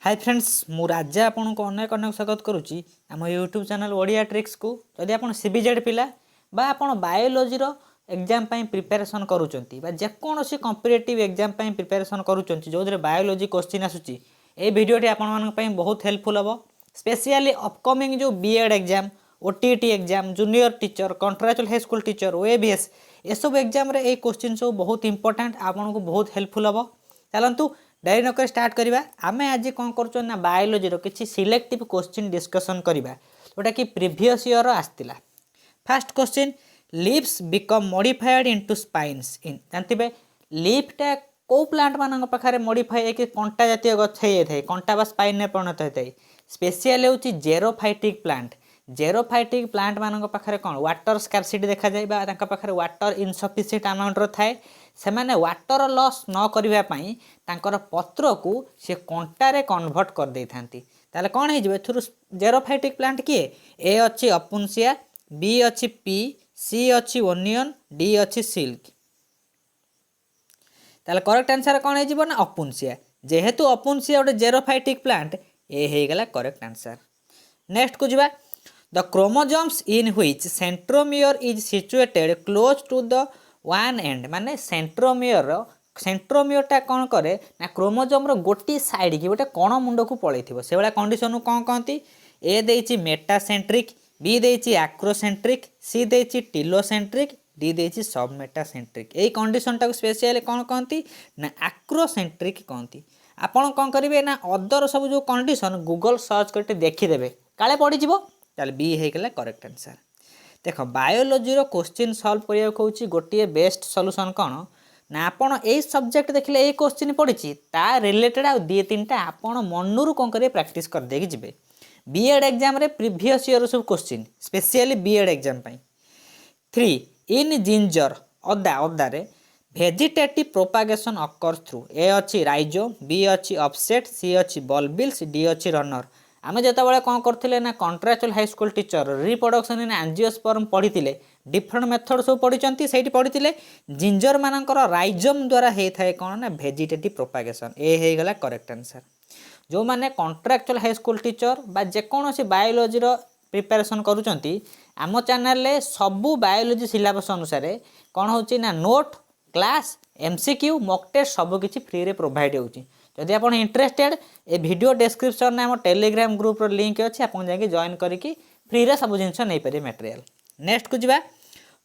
Hi friends मु राजा आपन को अनेक अनेक स्वागत करुच्ची आम यूट्यूब चैनल ओडिया ट्रिक्स को जदि आप सीबीजेड पिला बा आपन बायोलोजी रो एग्जाम पई प्रिपरेशन करूचंती बा जेकोसी कॉम्पिटिटिव एग्जाम पई प्रिपरेशन करूचंती जो बायोलोजी क्वेश्चन आसुची ए वीडियोटी आपन मानक पई बहुत हेल्पफुल हबो स्पेशली अपकमिंग जो BEd exam OTT exam junior teacher contractual high school teacher OAVS ये सब एग्जाम रे ए क्वेश्चन सब बहुत इंपोर्टेंट आपन को बहुत हेल्पफुल हबो चलंतु डायरी नक स्टार्ट करवा आम आज कौन कर बायोलोजी किसी सिलेक्टिव क्वेश्चन डिस्कसन करवा जोटा कि प्रीवियस ईयर आसला first question leaves become modified into spines in जानते लीफटा कौ प्लांट मान पाखे मॉडिफाई कि कंटा जातीय गछ हो कंटा बा स्पाइन परिणत होता है स्पेशल हूँ जेरोफाइटिक प्लांट जेरोफाइटिक प्लांट मान पाखे कौन वाटर स्कार्सिटी देखा जाए पाखे वाटर इनसफिसीयंट अमाउंट थाए से मैंने वाटर लॉस न करने तांकर पत्र को सी कंटारे कन्वर्ट कर दे था कौन हो जेरोफाइटिक प्लांट किए ए अच्छी अपुनसिया बी अच्छी पी सी अच्छी ओनियन डी अच्छी सिल्क ताले करेक्ट आंसर कौन हो ना अपुनसिया जेहेतु अपुनसिया गोटे जेरोफाइटिक प्लांट ए होगला करेक्ट आंसर नेक्स्ट को जावा the chromosomes in which centromere is situated close to the one end माने सेंट्रोमियरटा कौन करे ना क्रोमोजोम रो गोटी साइड की गोटे कण मुंड को पलि से भाया कंडीशन कौन कहती ए देछि मेटासेंट्रिक बी देछि आक्रोसेंट्रिक सी देछि टिलोसेंट्रिक डी देछि सब मेटासेंट्रिक यही कंडीशन टाक स्पेशल कौन कहती ना आक्रोसेंट्रिक कहती आपन कौन करेंगे ना अदर सब जो कंडीशन गूगल सर्च करके देखीदे काले पड़ीज ताले बी होगला करेक्ट आंसर देख बायोलोजी रो क्वेश्चन सॉल्व करिया कहूँ गोटे बेस्ट सॉल्यूशन कौन ना आपन ए सब्जेक्ट देखले ए क्वेश्चन पड़ी ता रिलेटेड आ दी तीन आपन मनरू कौन करेंगे प्रैक्टिस कर देके जिवे बीएड एग्जाम रे प्रीवियस ईयर सब क्वेश्चन स्पेशली बीएड एग्जाम पई 3 इन जिंजर अदा अदारे भेजिटेटिव प्रोपागेशन अकर्स थ्रू ए अच्छी राइजोम बी अच्छी ऑफसेट सी अच्छी बल्बिल्स डी अच्छी रनर आम जिते कौन करते ना contractual high school teacher reproduction in angiosperm पढ़ी डिफरेंट मेथड सब पढ़ी से पढ़ी जिंजर मानकर राइजोम द्वारा होता है कौन ना भेजिटेटिव प्रोपागेशन ए होगला करेक्ट आंसर जो मैंने कंट्राक्चुअल हाई स्कूल टीचर बा जेकोसी बायोलोजी प्रिपरेशन करुँच आम चैनल सबू बायोलोजी सिलेबस अनुसार कौन हो ना note class MCQ mock test सबकि फ्री रे प्रोवाइड होची जदि आप इंटरेस्टेड ए वीडियो डिस्क्रिप्शन में आम टेलीग्राम ग्रुप लिंक अच्छी आप जाके जॉइन करके फ्री रे सब जिन नहीं पारे मटेरियल नेक्स्ट को जावा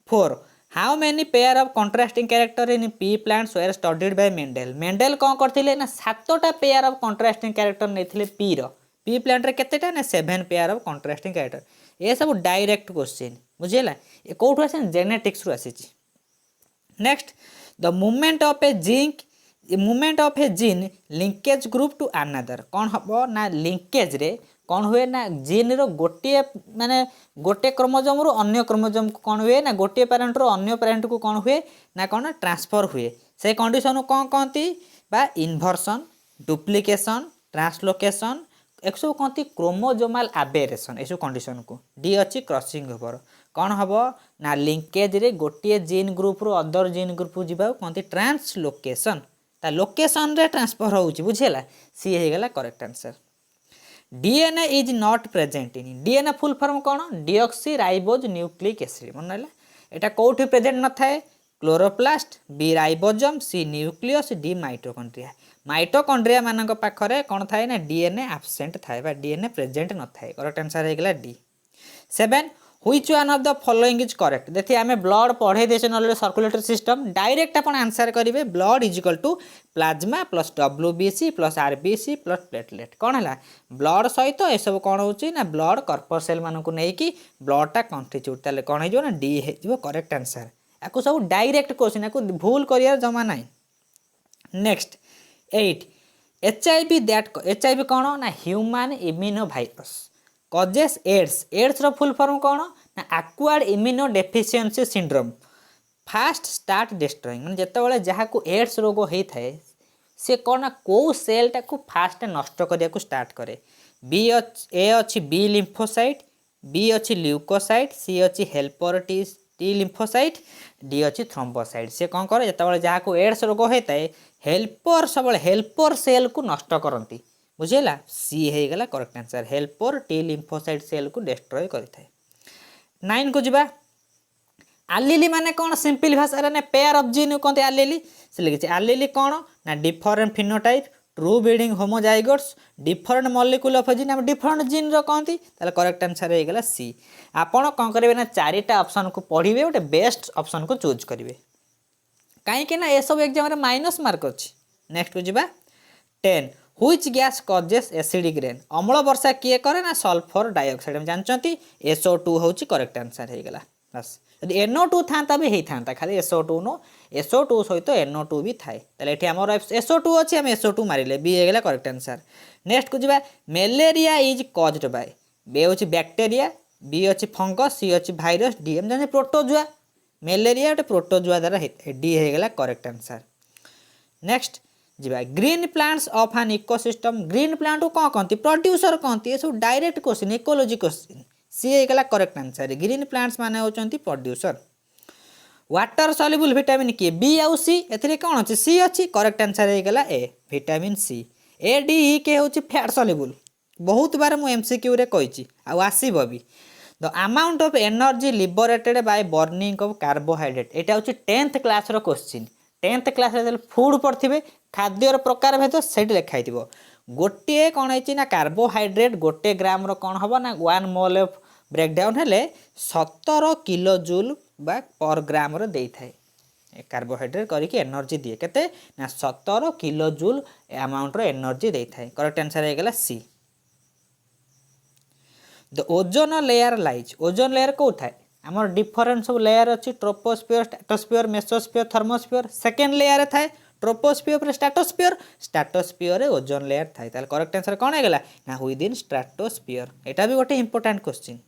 4 how many pair of contrasting character in pea plants were studied by Mendel Mendel कौन करथिले ना 7टा पेयर ऑफ कंट्रास्टिंग कैरेक्टर नेथिले पी प्लांट रे केतेटा ना 7 पेयर ऑफ कंट्रास्टिंग कैरेक्टर ये सब डायरेक्ट क्वेश्चन बुझेला ए कोठु आसे जेनेटिक्स रु आसीची next the movement of a gene linkage group to another कौन हम ना लिंकेज रे कौन हुए ना जीन रो गोटे माने गोटे क्रोमोजोम रु अन्य क्रोमोजोम को कौन हुए ना गोटे पेरेंट रो अन्य पेरेंट को कौन हुए ना कौन ट्रांसफर हुए से कंडीशन कौन कहती बा इन्वर्सन डुप्लिकेशन ट्रांसलोकेशन एक सब कहती क्रोमोजोमाल आबेरेशन ये कंडीशन को डी अच्छी क्रॉसिंग ओवर कौन हम ना लिंकेज रे गोटे जीन ग्रुप रो अदर जीन ग्रुप जीवा कहती ट्रांसलोकेशन ता लोकेशन रे ट्रांसफर होउची बुझेला सी हेगला correct answer DNA is not present in DNA full form कौन डीऑक्सी राइबोज न्यूक्लिक एसिड मन नाला एटा कोठी प्रेजेंट न थाए chloroplast B ribosome C nucleus D mitochondria मानक पाखरे कौन थाए ना डीएनए एब्सेंट थाए बा डीएनए प्रेजेंट न थाए करेक्ट आंसर हेगला D 7 Which one of the following is correct देखिए आम ब्लड पढ़े देचे नॉलेज सर्कुलेटरी सिस्टम डायरेक्ट अपन आंसर करेंगे blood is equal to plasma plus WBC plus RBC plus platelet कौन है ब्लड सहित ये सब कौन हो ब्लड कर्पसेल मानक नहीं ब्लडटा कंस्टिट्यूट ताले कौन हो डी हो करेक्ट आंसर या सब डायरेक्ट क्वेश्चन या भूल कर जमा ना नेक्स्ट 8 HIV कौन ना human immuno virus causes AIDS रो फुल फॉर्म कौन ना acquired immunodeficiency syndrome fast start destroying माने जेतेबेले जहाँ को एड्स रोग होता है से कौन ना कौ सेलटा को फास्ट नष्ट करिया को स्टार्ट करे ए अच्छी बी लिम्फोसाइट बी अच्छी ल्यूकोसाइट सी अच्छी हेल्पर टी लिम्फोसाइट डी अच्छी थ्रोम्बोसाइट से कौन करे जेतेबेले जहाँ को एड्स रोग होता है हेल्पर सब हेल्पर सेल को नष्ट करती बुझेगा सी होगला correct answer helper T lymphocyte cell को डिस्ट्रॉय करें। 9 को जीवा आलिली माने कौन सिंपल भाषा ने पेयर ऑफ जीन कहते आलिली से लिखी आलिली कौन ना different phenotype true breeding homozygotes different molecule of gene different gene रो कहती ताले करेक्ट आंसर होगला सी। आपण कौन करेंगे ना चारिटा ऑप्शन को पढ़िए गोटे बेस्ट ऑप्शन को चूज करेंगे कहीं ये सब एग्जाम रे माइनस मार्क अच्छी। नेक्स्ट को जीवा 10 which gas causes acidic rain अम्ल वर्षा किए करे ना सल्फर डाइऑक्साइड हम जानते SO2 हूँ करेक्ट आंसर होगला बस यदि NO2 था भी होता खाली SO2 नो SO2 सहित NO2 भी थाए ये आम SO2 अच्छी आम SO2 मारे बी होगा करेक्ट आंसर। नेक्स्ट को जीवा मेलेरिया इज कज्ड बाय बे हूँ बैक्टेरिया बी अच्छी फंगस सी अच्छी भाइरस डी एम जाने प्रोटोजुआ मेलेरिया गोटे प्रोटोजुआ द्वारा डी होगा करेक्ट आंसर। नेक्स्ट जीवा green plants of an ecosystem green plant को कौन कहती प्रोड्यूसर कहती ये सब डायरेक्ट क्वेश्चन इकोलॉजी क्वेश्चन सी होगा करेक्ट आंसर ग्रीन प्लांट्स माने होचंती प्रोड्यूसर। वाटर सॉल्युबल विटामिन किए बी आउ सी एथिरे कौन अच्छी सी अच्छी करेक्ट आंसर होगा A vitamin C. A D E के हूँ फैट सॉल्युबल बहुत बार मुझे MCQ रे कही आसब भी the amount of energy liberated by burning of carbohydrate यहाँ हूँ 10th class question 10th class food पढ़े खाद्यर प्रकार भेद से लिखाई गोटे कौन है कार्बोहाइड्रेट गोटे ग्राम कौन हम ना 1 मोल ऑफ ब्रेकडाउन हेले 17 किलो जूल बा पर ग्राम दे थाए कार्बोहाइड्रेट करके एनर्जी दिए केते ना 17 किलो जूल अमाउंट एनर्जी दे थाए करेक्ट आंसर होगा C. The ozone layer lies ozone layer कौ थाए आमर डिफरेंट सब लेयर अच्छी troposphere stratosphere mesosphere thermosphere second layer थाए ट्रोपोस्फियर पर स्ट्रेटोस्फियर ओजोन लेयर थाए ताले करेक्ट आंसर कौन होगा ना विद इन स्ट्रेटोस्फियर एटा भी गोटे इंपोर्टेंट क्वेश्चन।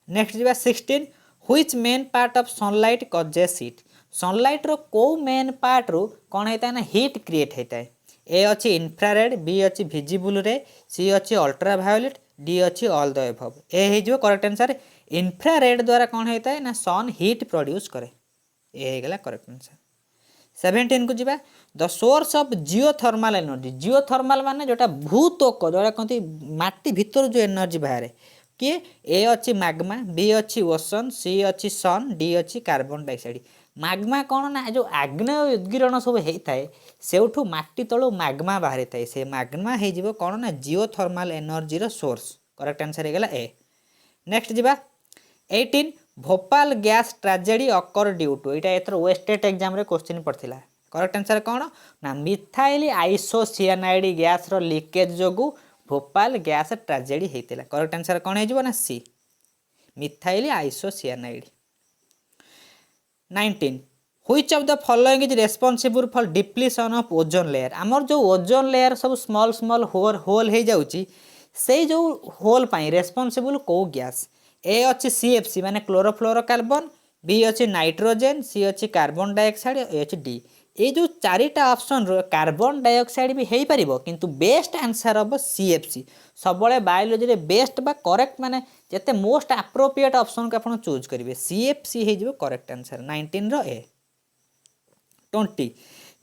नेक्स्ट जीवा 16 which main part of sunlight causes heat sunlight रो को मेन पार्ट रो कौन होता है ना हीट क्रिएट होता है ए अच्छी इन्फ्रारेड बी अच्छी विजिबल रे सी अच्छी अल्ट्रावायोलेट डी अच्छी ऑल द एबव ए हो करेक्ट आंसर इन्फ्रारेड द्वारा कौन होता है ना सन हीट प्रोड्यूस करे ए होगा करेक्ट आंसर। 17 को जीवा द सोर्स ऑफ जियोथर्माल एनर्जी जियोथर्माल माने जोटा भूतोक जोटा कहते माटी भीतर जो एनर्जी बाहर किए ए अच्छी मैग्मा बी अच्छी ओशन सी अच्छी सन डी अच्छी कार्बन डाइऑक्साइड मैग्मा कौन ना जो आग्नेय उद्गीरण सब होता है सेठू माटी तलू मैग्मा बाहरी थाए से मैग्मा हो कौन ना जियोथर्माल एनर्जी रो सोर्स करेक्ट आंसर होगा ए। नेक्स्ट जीवा 18 Bhopal gas tragedy occur due to यहाँ एथर वेस्टेट एग्जाम रे क्वेश्चन पड़ता करेक्ट आंसर कौन ना मिथाइल आइसोसियानाइड गैस रो लीकेज जोगु भोपाल गैस ट्राजेडी होता करेक्ट आंसर कौन हो ना C methyl isocyanide. 19 which of the following is responsible for depletion of ozone layer आमर जो ओजोन लेयर सब स्मॉल स्मॉल होल हो जाउची से जो होल पाई रेस्पॉन्सिबल को गैस ए अच्छी CFC माने क्लोरोफ्लोरोकार्बन बी अच्छी नाइट्रोजेन सी अच्छी कार्बन डाइऑक्साइड ए अच्छी डी ये जो चारिटा ऑप्शन कार्बन डाइऑक्साइड भी हो पार किंतु बेस्ट आंसर हम CFC सब बायोलोजी रे बेस्ट बा करेक्ट माने जते मोस्ट एप्रोप्रिएट ऑप्शन को आपण चूज करेंगे CFC हो करेक्ट आंसर 19 रो ए। 20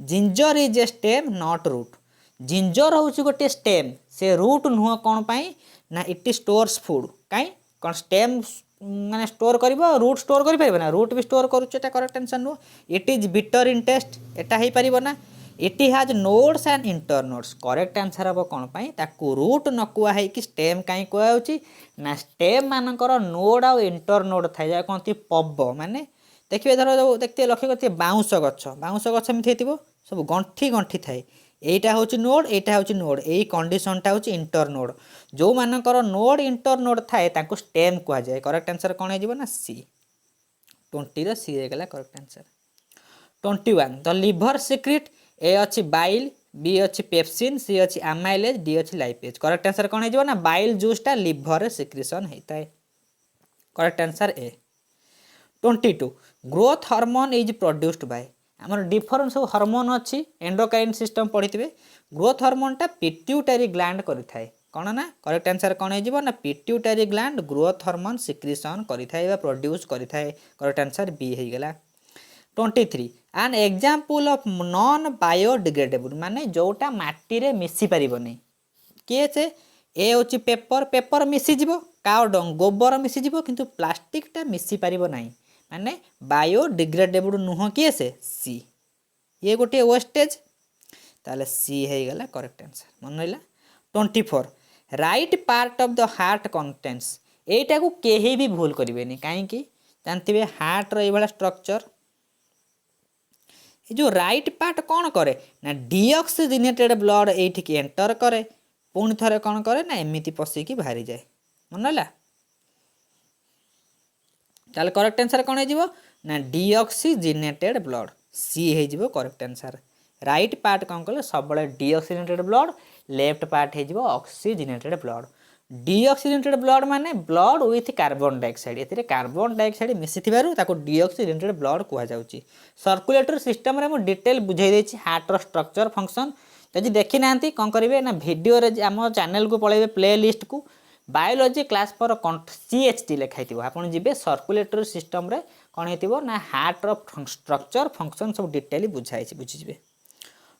ginger is a stem not root ginger हूँ गोटे स्टेम से रूट नुह कौन पाई ना इट स्टोर्स फूड कहीं कौन स्टेम माने स्टोर कर रूट स्टोर कर ना रूट भी स्टोर करुच्छे करेक्ट आंसर नुह it is bitter in taste एटा हो पार ना it has nodes and internodes correct answer हम कौन पाई ताकू रूट न कुआ कि स्टेम कहीं कुआई ना स्टेम मानकर नोड आउ इंटरनोड थाए जहाँ कहती पब माने देखिए धर जो देखते लक्ष्य करते बाउंस गछ एमती सब गंठी गंठी थाए यहीटा हूँ नोड यहाँ हूँ नोड यही कंडीशनटा हूँ इंटरनोड जो मानकर नोड इंटरनोड थाए ताकू स्टेम कहुए करेक्ट आंसर कौन हो ना सी 20 सी होगा correct answer. 21 the liver secrete A अच्छी बाइल बी अच्छी पेप्सिन सी अच्छी आमाइलेज डी अच्छी लाइपेज करेक्ट आंसर कौन हो ना बाइल जूसटा लिभर सिक्रेशन होता है correct answer A. 22 growth hormone is produced by आमर डिफरेंट सब हार्मोन अच्छी एंडोक्राइन सिस्टम पढ़ी ग्रोथ हार्मोनटा पिट्यूटरी ग्लैंड करें कौन ना करेक्ट आंसर कौन हो ना pituitary gland growth hormone secretion करें प्रोड्यूस करें करेक्ट आंसर बी होगा। 23 an example of non biodegradable माने जोटा माटी रे मिसी परिबनी किए से ए होची पेपर पेपर मिसी जीवो काउ डंग गोबर मिसी जीवो किंतु प्लास्टिक टा मिसी परिबो नाही माने बायोडिग्रेडेबल नुह किए से सी ये गोटे वेस्टेज ताले सी हे गला करेक्ट आंसर मन रहिला 24 right part of the heart contents एटा को केही भी भूल करिवेनी काहे कि जानथिबे हार्ट रो ए वाला स्ट्रक्चर ये जो राइट पार्ट कौन करे ना डीऑक्सीजनेटेड ब्लड एठी की एंटर करे पुणी थरे कौन करे ना एमिति पसिकी बाहरी जाए मन रहिला ताले करेक्ट आंसर कौन हो ना डीऑक्सीजनेटेड ब्लड सी हो करेक्ट आंसर राइट पार्ट कौन कले सब डीऑक्सीजनेटेड ब्लड लेफ्ट पार्ट हो ऑक्सीजनेटेड ब्लड डीऑक्सीजनेटेड ब्लड माने ब्लड विथ कार्बन डाइऑक्साइड एथिरे कार्बन डाइऑक्साइड मिसी थिबारु ताको डीऑक्सीजनेटेड ब्लड कुहा जाउची सर्कुलेटरी सिस्टम रे मो डिटेल बुझाई देछि हार्ट रो स्ट्रक्चर फंक्शन जदि देखि नांती कोन करिवे ना वीडियो रे हम चैनल को पळेबे प्ले लिस्ट को बायोलॉजी क्लास पर सीएचटी लिखाई थिबो आपण जिबे सर्कुलेटरी सिस्टम रे कोन हेतिबो ना हार्ट रो स्ट्रक्चर फंक्शन सब डिटेल बुझाई छि बुझि जिबे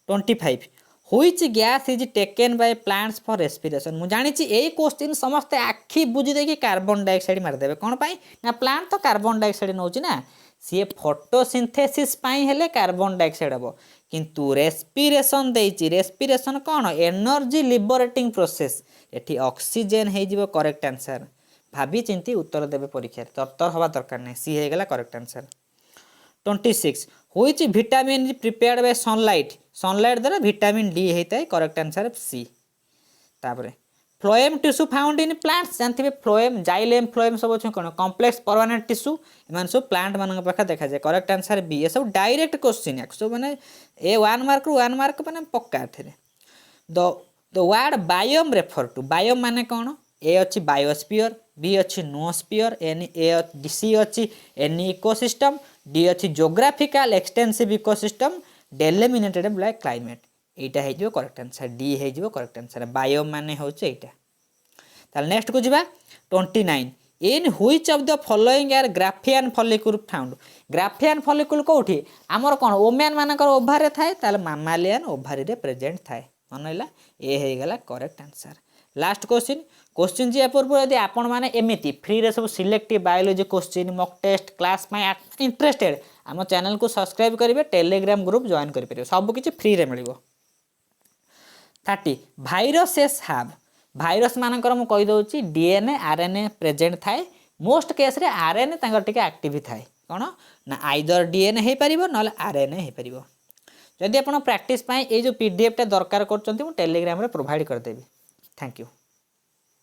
25 which gas is taken by plants for respiration मु जानि छि एई क्वेश्चन समस्त आखी बुझि देकी कार्बन डाइऑक्साइड मार देबे कोन पाई ना प्लांट तो कार्बन डाइऑक्साइड नउछि ना सी फोटोसिंथेसिस पाई हेले कार्बन डाइऑक्साइड हबो किंतु रेस्पिरेशन देछि रेस्पिरेशन कोन एनर्जी लिबरेटिंग प्रोसेस एठी ऑक्सीजन हे जिवो करेक्ट आंसर भाभी चिंती उत्तर देबे परीक्षा तरतर हवा दरकार नै सी हे गेला correct answer 26 which vitamin is prepared by sunlight sunlight द्वारा विटामिन डी हेता है करेक्ट आंसर सी तापरे phloem tissue found in plants जानथिबे फ्लोएम जाइलेम फ्लोएम सब अछि कोन कॉम्प्लेक्स परमानेंट टिश्यू एमान सब प्लांट मानन पाखा देखा जाय करेक्ट आंसर बी ये सब डायरेक्ट क्वेश्चन एक्सो माने ए 1 मार्क रू 1 मार्क माने पक्का थेरे the word biome refer to biome माने कोन ए अछि बायोस्फीयर बी अछि नोस्फीयर एन ए सी अछि एनी इकोसिस्टम डी अछि geographical extensive ecosystem delimited by climate एटा हे जो करेक्ट आंसर डी हे जो करेक्ट आंसर बायोम माने होचे एटा ताल नेक्स्ट को जिबा 29 in which of the following are Graafian follicle found Graafian follicle कोठी हमर कोन ओमेन मानकर ओभार रे थाए ताल मामालियन ओभारी रे प्रेजेंट थाए मनैला ए हे गेला करेक्ट आंसर लास्ट क्वेश्चन जी पूर्व यदि आपण माने एमिति फ्री रे सब selective biology question mock test class में इंटरेस्टेड आम चैनल को सब्सक्राइब करेंगे टेलीग्राम ग्रुप जॉइन करेंगे सब किसी फ्री रे मिलिबो 30 भाइरसेस हैव भाइरस मानकर मु कहि दउची डीएनए आरएनए प्रेजेंट थाए मोस्ट केस रे आरएनए तांकर टिके एक्टिव थाए कोन ना आइदर डीएनए हे परिबो नले आरएनए हे परिबो जदि आपण प्रैक्टिस पाए ए जो पीडीएफ टा दरकार करचंती मु टेलीग्राम रे प्रोवाइड कर देबी थैंक यू।